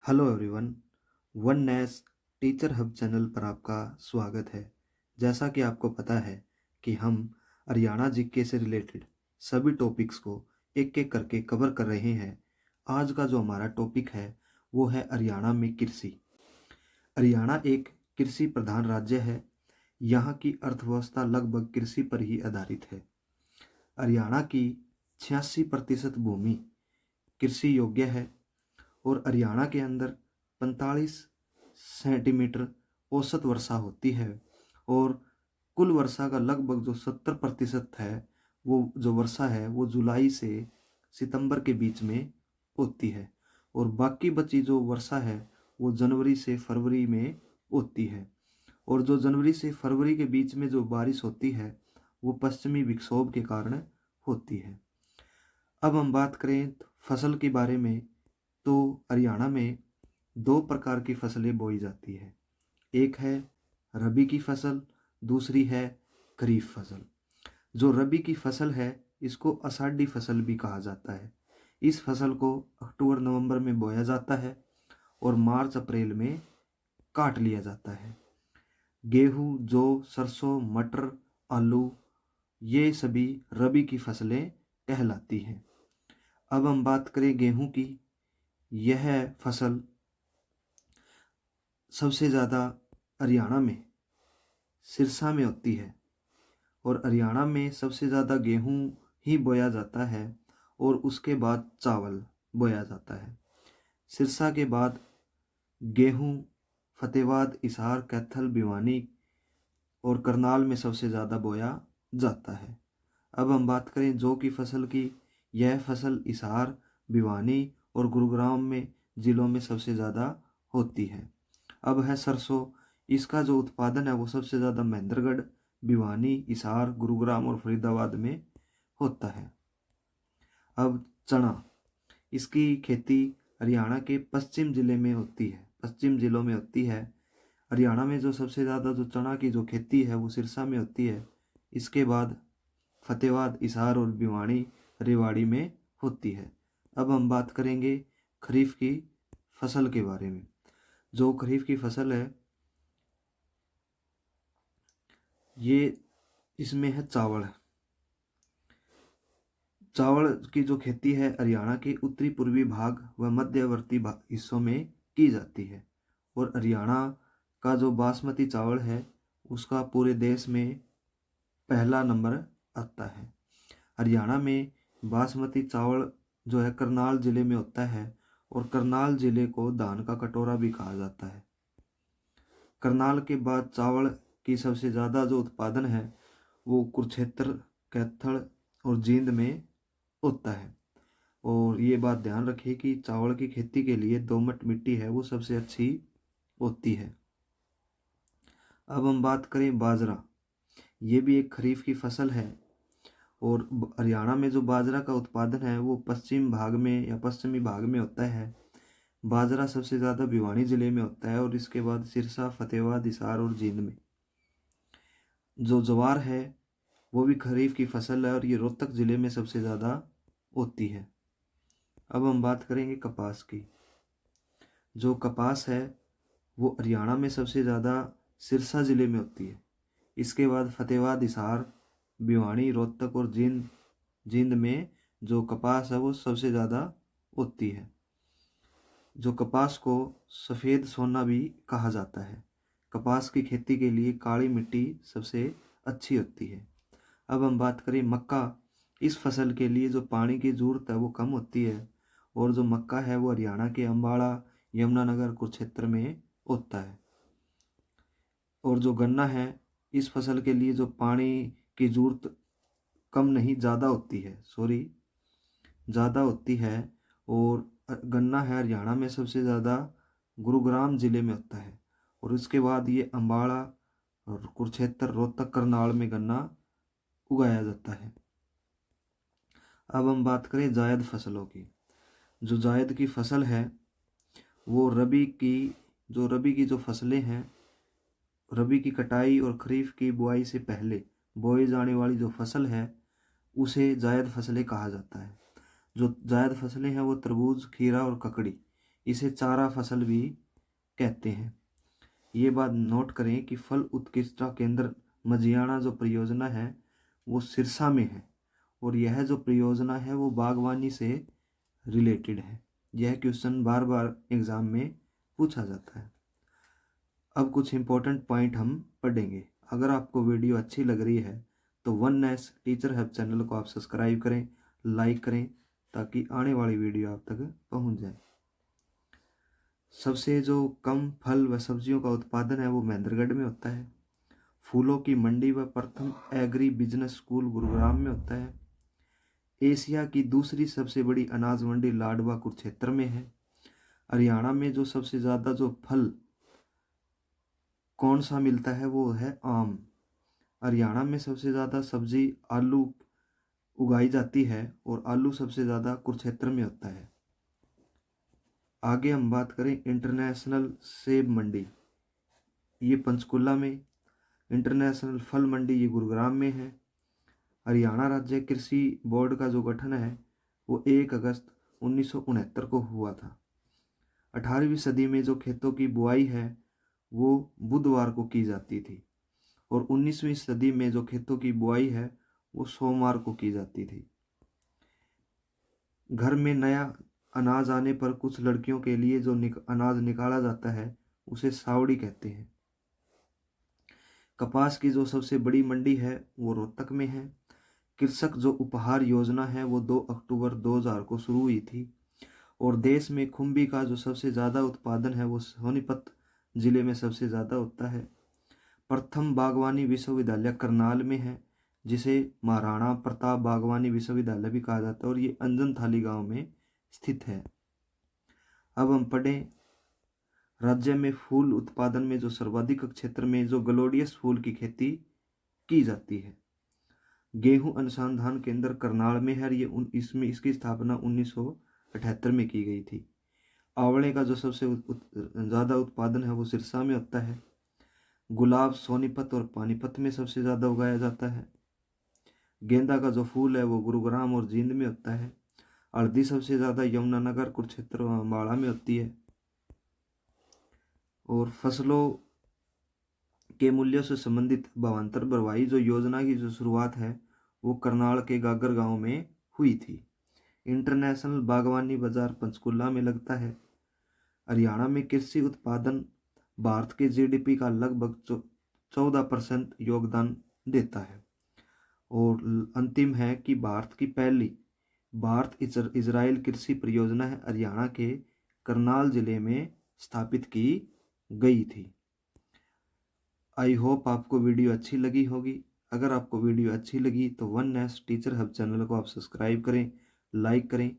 Hello everyone. One नेस teacher hub channel पर आपका स्वागत है। जैसा कि आपको पता है कि हम हरियाणा जीके से रिलेटेड सभी टॉपिक्स को एक एक करके कवर कर रहे हैं। आज का जो हमारा टॉपिक है वो है हरियाणा में कृषि। हरियाणा एक कृषि प्रधान राज्य है। यहाँ की अर्थव्यवस्था लगभग कृषि पर ही आधारित है। हरियाणा की 86% भूमि कृषि योग्य है और हरियाणा के अंदर 45 सेंटीमीटर औसत वर्षा होती है और कुल वर्षा का लगभग जो 70% है वो जो वर्षा है वो जुलाई से सितंबर के बीच में होती है और बाकी बची जो वर्षा है वो जनवरी से फरवरी में होती है। और जो जनवरी से फरवरी के बीच में जो बारिश होती है वो पश्चिमी विक्षोभ के कारण होती है। अब हम बात करें फसल के बारे में, तो हरियाणा में दो प्रकार की फसलें बोई जाती है। एक है रबी की फसल, दूसरी है खरीफ फसल। जो रबी की फसल है इसको आषाढ़ी फसल भी कहा जाता है। इस फसल को अक्टूबर नवंबर में बोया जाता है और मार्च अप्रैल में काट लिया जाता है। गेहूँ, जौ, सरसों, मटर, आलू ये सभी रबी की फसलें कहलाती हैं। अब हम बात करें गेहूँ की। यह फसल सबसे ज़्यादा हरियाणा में सिरसा में होती है और हरियाणा में सबसे ज़्यादा गेहूँ ही बोया जाता है और उसके बाद चावल बोया जाता है। सिरसा के बाद गेहूँ फतेहाबाद, हिसार, कैथल, भिवानी और करनाल में सबसे ज़्यादा बोया जाता है। अब हम बात करें जौ की फसल की। यह फसल हिसार, भिवानी और गुरुग्राम में ज़िलों में सबसे ज़्यादा होती है। अब है सरसों। इसका जो उत्पादन है वो सबसे ज़्यादा महेंद्रगढ़, भिवानी, हिसार, गुरुग्राम और फरीदाबाद में होता है। अब चना। इसकी खेती हरियाणा के पश्चिम ज़िले में होती है, पश्चिम ज़िलों में होती है। हरियाणा में जो सबसे ज़्यादा जो चना की जो खेती है वो सिरसा में होती है। इसके बाद फतेहाबाद, हिसार और भिवानी, रेवाड़ी में होती है। अब हम बात करेंगे खरीफ की फसल के बारे में। जो खरीफ की फसल है ये इसमें है चावल। चावल की जो खेती है हरियाणा के उत्तरी पूर्वी भाग व मध्यवर्ती हिस्सों में की जाती है और हरियाणा का जो बासमती चावल है उसका पूरे देश में पहला नंबर आता है। हरियाणा में बासमती चावल जो है करनाल ज़िले में होता है और करनाल ज़िले को धान का कटोरा भी कहा जाता है। करनाल के बाद चावल की सबसे ज़्यादा जो उत्पादन है वो कुरुक्षेत्र, कैथल और जींद में होता है। और ये बात ध्यान रखिए कि चावल की खेती के लिए दोमट मिट्टी है वो सबसे अच्छी होती है। अब हम बात करें बाजरा। ये भी एक खरीफ की फसल है और हरियाणा में जो बाजरा का उत्पादन है वो पश्चिम भाग में या पश्चिमी भाग में होता है। बाजरा सबसे ज़्यादा भिवानी ज़िले में होता है और इसके बाद सिरसा, फतेहाबाद, हिसार और जींद में। जो ज्वार है वो भी खरीफ की फसल है और ये रोहतक ज़िले में सबसे ज़्यादा होती है। अब हम बात करेंगे कपास की। जो कपास है वो हरियाणा में सबसे ज़्यादा सिरसा ज़िले में होती है। इसके बाद फतेहाबाद, हिसार, भिवानी, रोहतक और जींद में जो कपास है वो सबसे ज़्यादा होती है। जो कपास को सफ़ेद सोना भी कहा जाता है। कपास की खेती के लिए काली मिट्टी सबसे अच्छी होती है। अब हम बात करें मक्का। इस फसल के लिए जो पानी की ज़रूरत है वो कम होती है और जो मक्का है वो हरियाणा के अम्बाड़ा, यमुनानगर, कुरुक्षेत्र में होता है। और जो गन्ना है इस फसल के लिए जो पानी की ज़रूरत कम नहीं ज़्यादा होती है, ज़्यादा होती है। और गन्ना है हरियाणा में सबसे ज़्यादा गुरुग्राम ज़िले में होता है और उसके बाद ये अम्बाड़ा और कुरुक्षेत्र, रोहतक, करनाल में गन्ना उगाया जाता है। अब हम बात करें जायद फसलों की। जो जायद की फसल है वो रबी की जो फसलें हैं, रबी की कटाई और खरीफ की बुआई से पहले बोई जाने वाली जो फसल है उसे जायद फसलें कहा जाता है। जो जायद फसलें हैं वो तरबूज, खीरा और ककड़ी इसे चारा फसल भी कहते हैं। ये बात नोट करें कि फल उत्कृष्टता केंद्र मजियाना जो परियोजना है वो सिरसा में है, और यह जो परियोजना है वो बागवानी से रिलेटेड है। यह क्वेश्चन बार बार एग्जाम में पूछा जाता है। अब कुछ इंपॉर्टेंट पॉइंट हम पढ़ेंगे। अगर आपको वीडियो अच्छी लग रही है तो वन नेस टीचर हेल्प चैनल को आप सब्सक्राइब करें, लाइक करें, ताकि आने वाली वीडियो आप तक पहुंच जाए। सबसे जो कम फल व सब्जियों का उत्पादन है वो महेंद्रगढ़ में होता है। फूलों की मंडी व प्रथम एग्री बिजनेस स्कूल गुरुग्राम में होता है। एशिया की दूसरी सबसे बड़ी अनाज मंडी लाडवा कुरुक्षेत्र में है। हरियाणा में जो सबसे ज़्यादा जो फल कौन सा मिलता है वो है आम। हरियाणा में सबसे ज़्यादा सब्जी आलू उगाई जाती है, और आलू सबसे ज़्यादा कुरुक्षेत्र में होता है। आगे हम बात करें इंटरनेशनल सेब मंडी, ये पंचकुला में। इंटरनेशनल फल मंडी ये गुरुग्राम में है। हरियाणा राज्य कृषि बोर्ड का जो गठन है वो 1 अगस्त 1969 को हुआ था। 18वीं सदी में जो खेतों की बुआई है वो बुधवार को की जाती थी, और 19वीं सदी में जो खेतों की बुआई है वो सोमवार को की जाती थी। घर में नया अनाज आने पर कुछ लड़कियों के लिए जो अनाज निकाला जाता है उसे सावड़ी कहते हैं। कपास की जो सबसे बड़ी मंडी है वो रोहतक में है। कृषक जो उपहार योजना है वो 2 अक्टूबर 2000 को शुरू हुई थी, और देश में खुम्बी का जो सबसे ज़्यादा उत्पादन है वो सोनीपत जिले में सबसे ज़्यादा होता है। प्रथम बागवानी विश्वविद्यालय करनाल में है, जिसे महाराणा प्रताप बागवानी विश्वविद्यालय भी कहा जाता है, और ये अंजन थाली गांव में स्थित है। अब हम पढ़ें राज्य में फूल उत्पादन में जो सर्वाधिक क्षेत्र में जो ग्लोडियस फूल की खेती की जाती है। गेहूं अनुसंधान केंद्र करनाल में है, ये इसमें इसकी स्थापना 1978 में की गई थी। आंवले का जो सबसे ज़्यादा उत्पादन है वो सिरसा में होता है। गुलाब सोनीपत और पानीपत में सबसे ज़्यादा उगाया जाता है। गेंदा का जो फूल है वो गुरुग्राम और जींद में होता है। हल्दी सबसे ज़्यादा यमुनानगर कुरुक्षेत्र और अम्बाड़ा में होती है। और फसलों के मूल्यों से संबंधित भावांतर भरवाई जो योजना की जो शुरुआत है वो करनाल के गागर गांव में हुई थी। इंटरनेशनल बागवानी बाजार पंचकुला में लगता है। हरियाणा में कृषि उत्पादन भारत के जीडीपी का लगभग 14% योगदान देता है। और अंतिम है कि भारत की पहली भारत इजराइल कृषि परियोजना है हरियाणा के करनाल जिले में स्थापित की गई थी। आई होप आपको वीडियो अच्छी लगी होगी। अगर आपको वीडियो अच्छी लगी तो one nest teacher hub channel को आप सब्सक्राइब करें, लाइक करें,